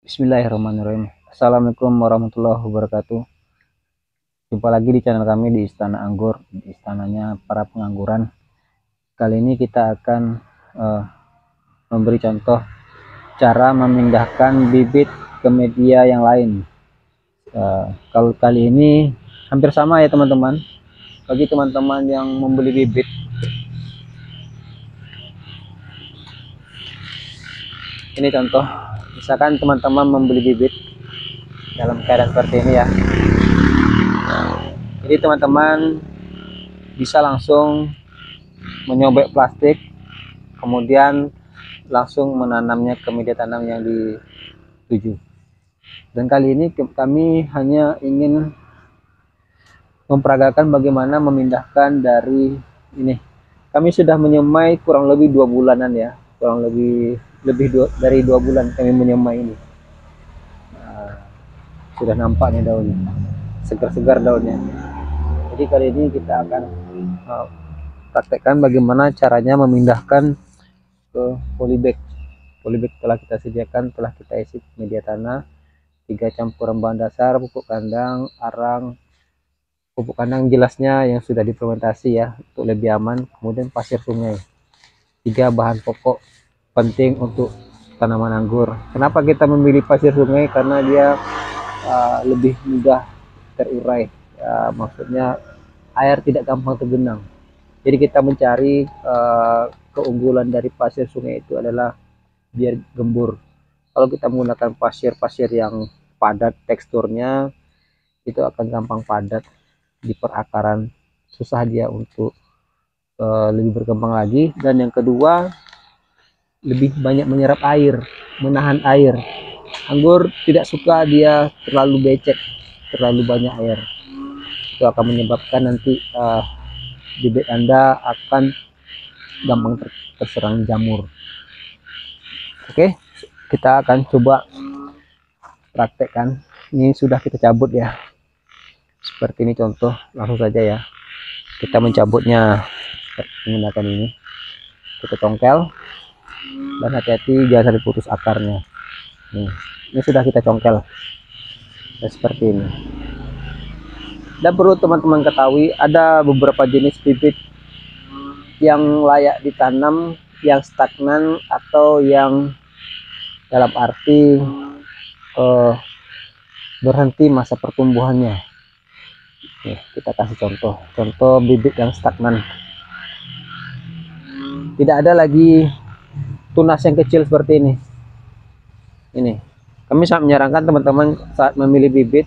Bismillahirrahmanirrahim. Assalamualaikum warahmatullahi wabarakatuh. Jumpa lagi di channel kami di Istana Anggur, di istananya para pengangguran. Kali ini kita akan memberi contoh cara memindahkan bibit ke media yang lain. Kalau kali ini hampir sama ya teman-teman. Bagi teman-teman yang membeli bibit, ini contoh. Misalkan teman-teman membeli bibit dalam keadaan seperti ini ya. Jadi teman-teman bisa langsung menyobek plastik, kemudian langsung menanamnya ke media tanam yang dituju. Dan kali ini kami hanya ingin memperagakan bagaimana memindahkan dari ini. Kami sudah menyemai kurang lebih 2 bulanan ya, kurang lebih dari 2 bulan kami menyemai ini. Sudah nampak nih daunnya, segar-segar daunnya. Jadi kali ini kita akan praktekkan bagaimana caranya memindahkan ke polybag. Polybag telah kita sediakan, telah kita isi media tanah, 3 campuran bahan dasar, pupuk kandang, arang, pupuk kandang jelasnya yang sudah difermentasi ya untuk lebih aman, kemudian pasir sungai. 3 bahan pokok penting untuk tanaman anggur. Kenapa kita memilih pasir sungai? Karena dia lebih mudah terurai ya, maksudnya air tidak gampang tergenang. Jadi kita mencari keunggulan dari pasir sungai itu adalah biar gembur. Kalau kita menggunakan pasir yang padat teksturnya, itu akan gampang padat di perakaran, susah dia untuk lebih berkembang lagi. Dan yang kedua, lebih banyak menyerap air, menahan air. Anggur tidak suka dia terlalu becek, terlalu banyak air. Itu akan menyebabkan nanti bibit Anda akan gampang terserang jamur. Oke, kita akan coba praktekkan. Ini sudah kita cabut ya, seperti ini contoh, langsung saja ya kita mencabutnya menggunakan ini. Kita congkel dan hati-hati jangan sampai putus akarnya. Ini sudah kita congkel ya, seperti ini. Dan perlu teman-teman ketahui, ada beberapa jenis bibit yang layak ditanam, yang stagnan atau yang dalam arti berhenti masa pertumbuhannya. Nih, kita kasih contoh bibit yang stagnan. Tidak ada lagi tunas yang kecil seperti ini. Ini kami sangat menyarankan teman-teman saat memilih bibit,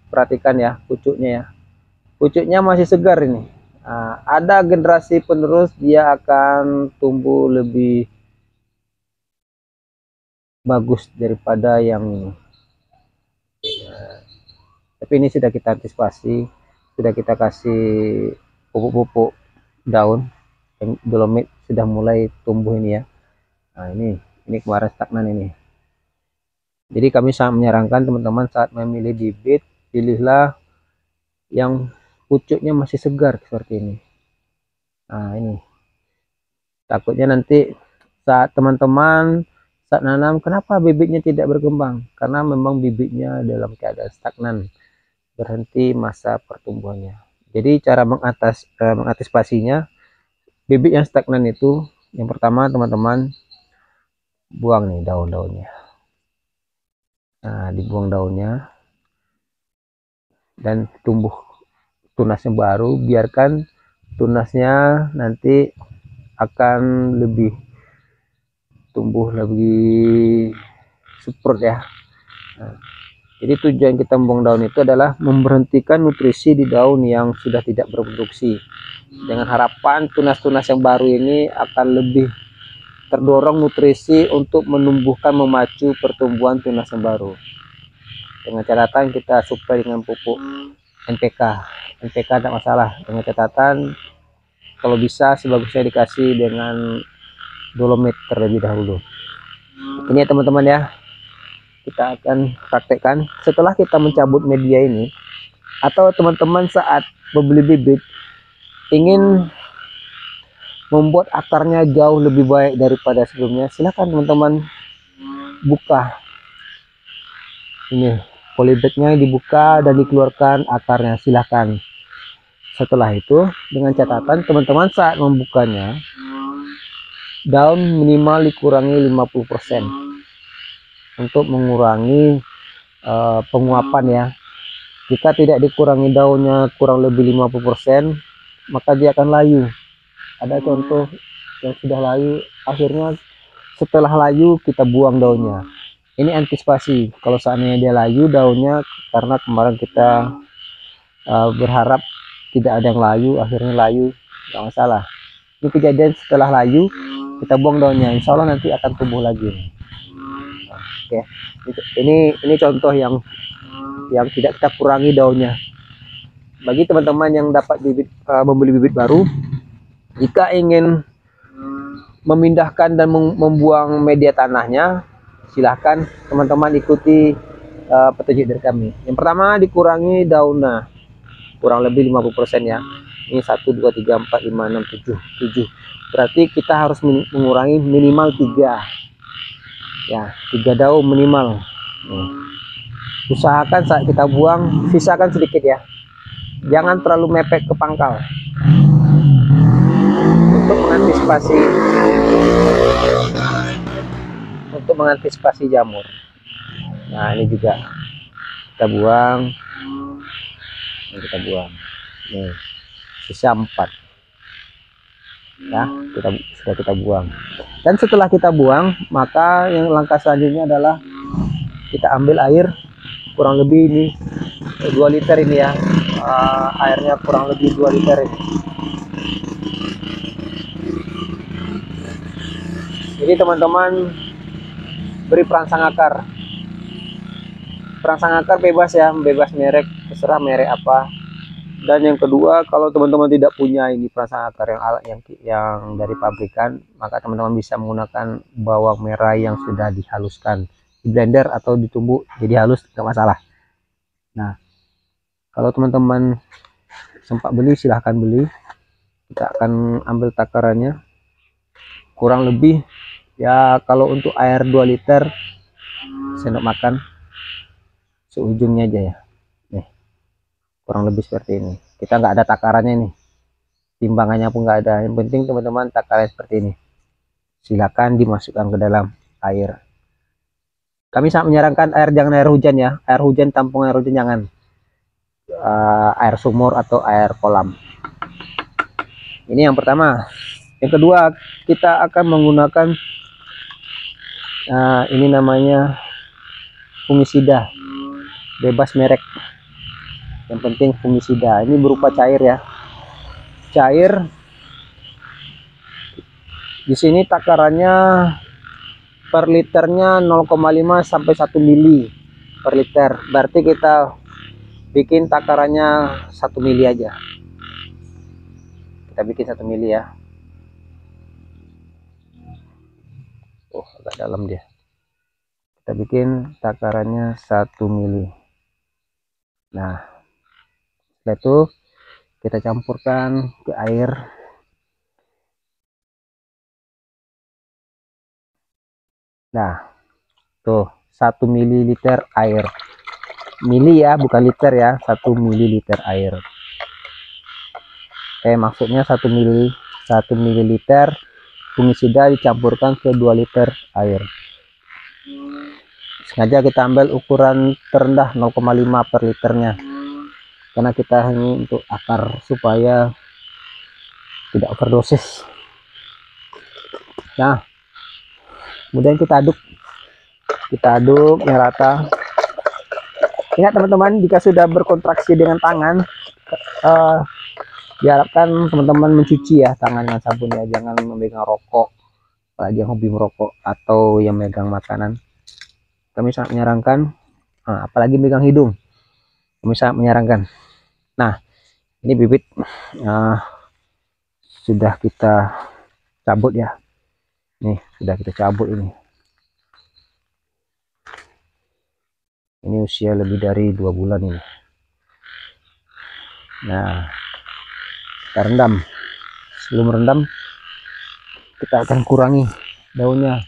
perhatikan ya pucuknya ya. Pucuknya masih segar ini. Nah, ada generasi penerus dia akan tumbuh lebih bagus daripada yang ini. Tapi ini sudah kita antisipasi, sudah kita kasih pupuk-pupuk daun, dolomit sudah mulai tumbuh ini ya. Nah ini kemarin stagnan ini. Jadi kami sangat menyarankan teman-teman saat memilih bibit, pilihlah yang pucuknya masih segar seperti ini. Nah ini, takutnya nanti saat teman-teman saat nanam, kenapa bibitnya tidak berkembang? Karena memang bibitnya dalam keadaan stagnan, berhenti masa pertumbuhannya. Jadi cara mengantisipasinya bibit yang stagnan itu, yang pertama teman-teman buang nih daun-daunnya. Nah, dibuang daunnya dan tumbuh tunasnya baru, biarkan tunasnya nanti akan lebih tumbuh lebih subur ya. Nah, jadi tujuan kita membuang daun itu adalah memberhentikan nutrisi di daun yang sudah tidak berproduksi, dengan harapan tunas-tunas yang baru ini akan lebih terdorong nutrisi untuk menumbuhkan, memacu pertumbuhan tunas yang baru. Dengan catatan kita supply dengan pupuk NPK tidak masalah, dengan catatan kalau bisa sebagusnya dikasih dengan dolomit terlebih dahulu. Ini ya teman-teman ya, kita akan praktekkan setelah kita mencabut media ini. Atau teman-teman saat membeli bibit ingin membuat akarnya jauh lebih baik daripada sebelumnya, silakan teman-teman buka ini polybagnya, dibuka dan dikeluarkan akarnya, silahkan. Setelah itu dengan catatan teman-teman saat membukanya daun minimal dikurangi 50% untuk mengurangi penguapan ya. Jika tidak dikurangi daunnya kurang lebih 50%, maka dia akan layu. Ada contoh yang sudah layu, akhirnya setelah layu kita buang daunnya. Ini antisipasi kalau seandainya dia layu daunnya, karena kemarin kita berharap tidak ada yang layu, akhirnya layu, nggak masalah. Ini kejadian setelah layu, kita buang daunnya, insya Allah nanti akan tumbuh lagi. Oke, ini contoh yang tidak kita kurangi daunnya. Bagi teman-teman yang dapat bibit, membeli bibit baru, jika ingin memindahkan dan membuang media tanahnya, silahkan teman-teman ikuti petunjuk dari kami. Yang pertama, dikurangi daunnya kurang lebih 50% ya. Ini 1 2 3 4 5 6 7. Berarti kita harus mengurangi minimal 3 ya, 3 daun minimal. Usahakan saat kita buang sisakan sedikit ya, jangan terlalu mepet ke pangkal untuk mengantisipasi jamur. Nah, ini juga kita buang, nih sisa 4 ya, sudah kita buang. Dan setelah kita buang, maka yang langkah selanjutnya adalah kita ambil air kurang lebih ini 2 liter ini ya, airnya kurang lebih 2 liter ini. Jadi teman-teman beri perangsang akar. Perangsang akar bebas ya, bebas merek, terserah merek apa. Dan yang kedua, kalau teman-teman tidak punya ini perangsang akar yang dari pabrikan, maka teman-teman bisa menggunakan bawang merah yang sudah dihaluskan di blender atau ditumbuk jadi halus, nggak masalah. Nah, kalau teman-teman sempat beli, silahkan beli. Kita akan ambil takarannya kurang lebih ya, kalau untuk air 2 liter sendok makan seujungnya aja ya, nih kurang lebih seperti ini. Kita nggak ada takarannya nih, timbangannya pun nggak ada. Yang penting teman-teman takaran seperti ini, silakan dimasukkan ke dalam air. Kami sangat menyarankan jangan air hujan ya, air hujan, tampung air hujan jangan, air sumur atau air kolam. Ini yang pertama. Yang kedua, kita akan menggunakan ini namanya fungisida, bebas merek, yang penting fungisida. Ini berupa cair ya, cair. Di sini takarannya per liternya 0,5 sampai 1 mili per liter. Berarti kita bikin takarannya 1 mili aja. Kita bikin 1 mili ya. Oh, agak dalam dia. Kita bikin takarannya 1 mili. Nah, setelah itu kita campurkan ke air. Nah, tuh 1 mililiter air. Mili ya, bukan liter ya, 1 mililiter air. Maksudnya 1 mililiter fungisida dicampurkan ke 2 liter air. Sengaja kita ambil ukuran terendah 0,5 per liternya, karena kita ini untuk akar supaya tidak overdosis. Nah, kemudian kita aduk yang rata. Ingat teman-teman, jika sudah berkontraksi dengan tangan, diharapkan teman-teman mencuci ya tangan dengan sabun ya, jangan memegang rokok, apalagi yang hobi merokok atau yang megang makanan. Kami sangat menyarankan, apalagi megang hidung, kami sangat menyarankan. Nah, ini bibit sudah kita cabut ya, nih sudah kita cabut ini usia lebih dari 2 bulan ini. Nah, kita rendam. Sebelum rendam kita akan kurangi daunnya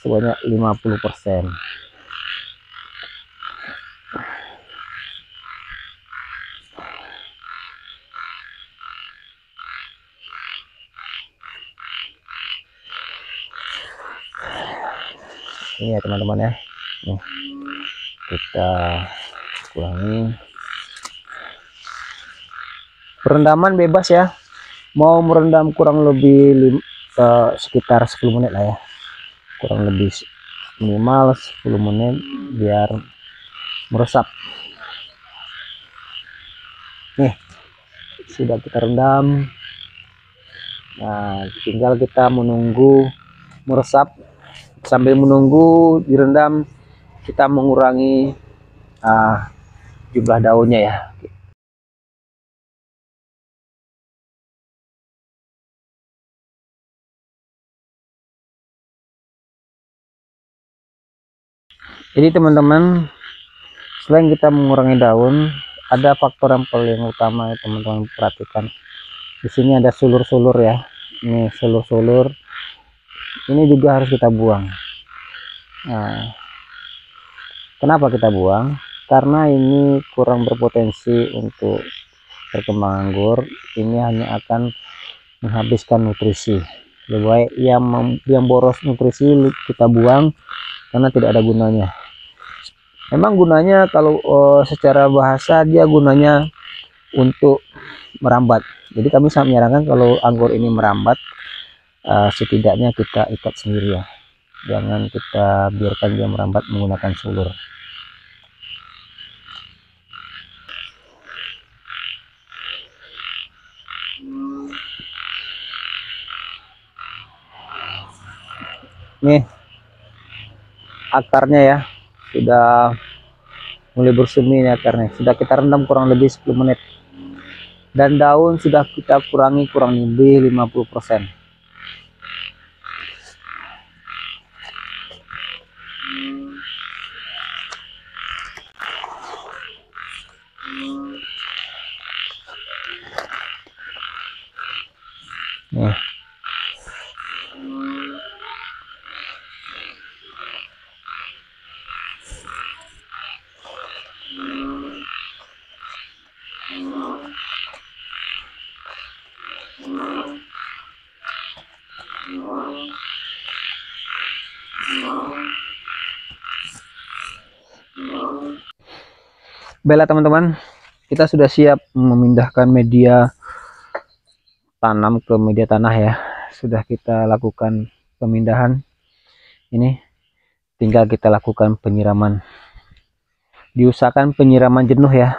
sebanyak 50%. Ini ya teman-teman ya, nih kita kurangi. Perendaman bebas ya, mau merendam kurang lebih sekitar 10 menit lah ya, kurang lebih minimal 10 menit biar meresap. Nih sudah kita rendam, nah tinggal kita menunggu meresap. Sambil menunggu direndam, kita mengurangi jumlah daunnya ya. Jadi teman-teman, selain kita mengurangi daun, ada faktor yang paling utama ya teman-teman, perhatikan. Di sini ada sulur-sulur ya. Ini sulur-sulur. Ini juga harus kita buang. Nah, kenapa kita buang? Karena ini kurang berpotensi untuk perkembangan anggur. Ini hanya akan menghabiskan nutrisi. Lebih baik yang boros nutrisi kita buang karena tidak ada gunanya. Memang gunanya kalau secara bahasa dia gunanya untuk merambat. Jadi kami sangat menyarankan kalau anggur ini merambat, setidaknya kita ikat sendiri ya. Jangan kita biarkan dia merambat menggunakan sulur. Nih akarnya ya sudah mulai bersemi nih akarnya. Sudah kita rendam kurang lebih 10 menit. Dan daun sudah kita kurangi kurang lebih 50%. Nih. Baiklah teman-teman, kita sudah siap memindahkan media tanam ke media tanah ya. Sudah kita lakukan pemindahan. Ini tinggal kita lakukan penyiraman. Diusahakan penyiraman jenuh ya.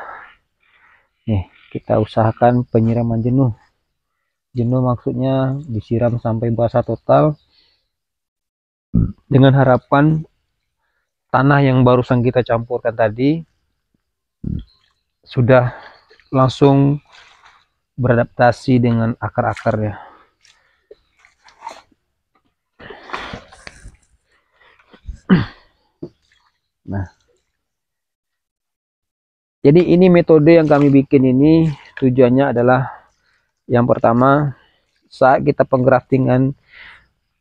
Nih kita usahakan penyiraman jenuh. Jenuh maksudnya disiram sampai basah total, dengan harapan tanah yang barusan kita campurkan tadi sudah langsung beradaptasi dengan akar-akarnya. Nah, jadi ini metode yang kami bikin ini tujuannya adalah yang pertama, saat kita penggraftingan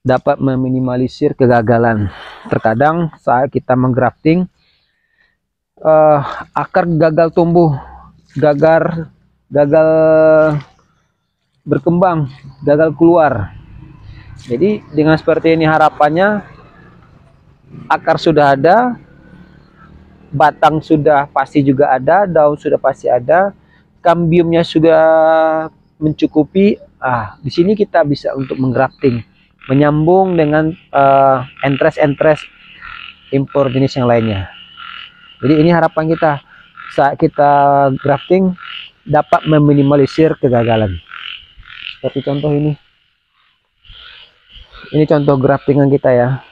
dapat meminimalisir kegagalan. Terkadang saat kita menggrafting akar gagal tumbuh, gagal berkembang, gagal keluar. Jadi dengan seperti ini harapannya akar sudah ada, batang sudah pasti juga ada, daun sudah pasti ada, kambiumnya sudah mencukupi. Di sini kita bisa untuk menggrafting, menyambung dengan entres-entres impor jenis yang lainnya. Jadi ini harapan kita saat kita grafting dapat meminimalisir kegagalan. Seperti contoh ini. Ini contoh graftingan kita ya.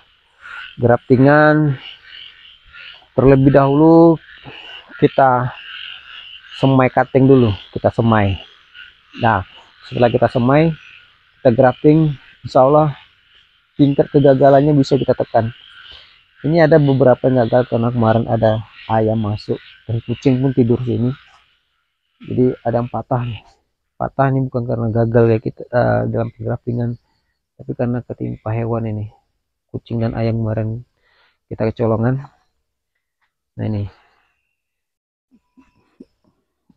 Graftingan terlebih dahulu kita semai cutting dulu, kita semai. Nah, setelah kita semai, kita grafting, insya Allah tingkat kegagalannya bisa kita tekan. Ini ada beberapa yang gagal karena kemarin ada ayam masuk dan kucing pun tidur sini. Jadi ada yang patah nih. Patah ini bukan karena gagal ya kita dalam graftingan, Tapi karena ketimpa hewan ini, kucing dan ayam kemarin kita kecolongan. Nah ini,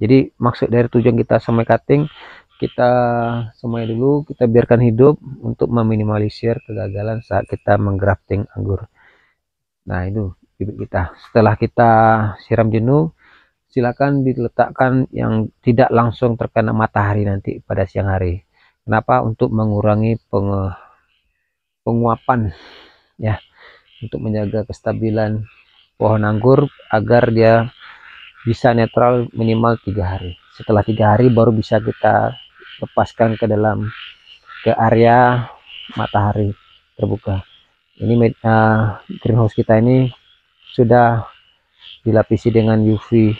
jadi maksud dari tujuan kita semai cutting, kita semai dulu, kita biarkan hidup untuk meminimalisir kegagalan saat kita menggrafting anggur. Nah itu bibit kita. Setelah kita siram jenuh, silakan diletakkan yang tidak langsung terkena matahari nanti pada siang hari. Kenapa? Untuk mengurangi penguapan, ya, untuk menjaga kestabilan pohon anggur agar dia bisa netral minimal 3 hari. Setelah 3 hari baru bisa kita lepaskan ke area matahari terbuka. Ini greenhouse kita ini sudah dilapisi dengan UV,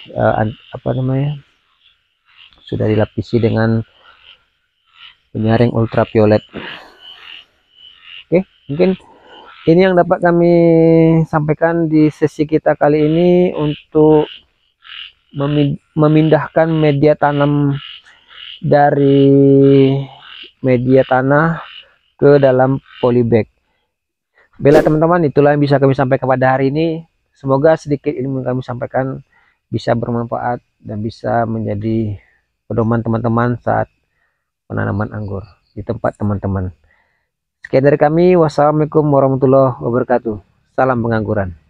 sudah dilapisi dengan penyaring ultraviolet. Oke, mungkin ini yang dapat kami sampaikan di sesi kita kali ini untuk memindahkan media tanam dari media tanah ke dalam polybag. Baiklah teman-teman, itulah yang bisa kami sampaikan pada hari ini. Semoga sedikit ilmu yang kami sampaikan bisa bermanfaat dan bisa menjadi pedoman teman-teman saat penanaman anggur di tempat teman-teman. Sekian dari kami. Wassalamualaikum warahmatullahi wabarakatuh. Salam pengangguran.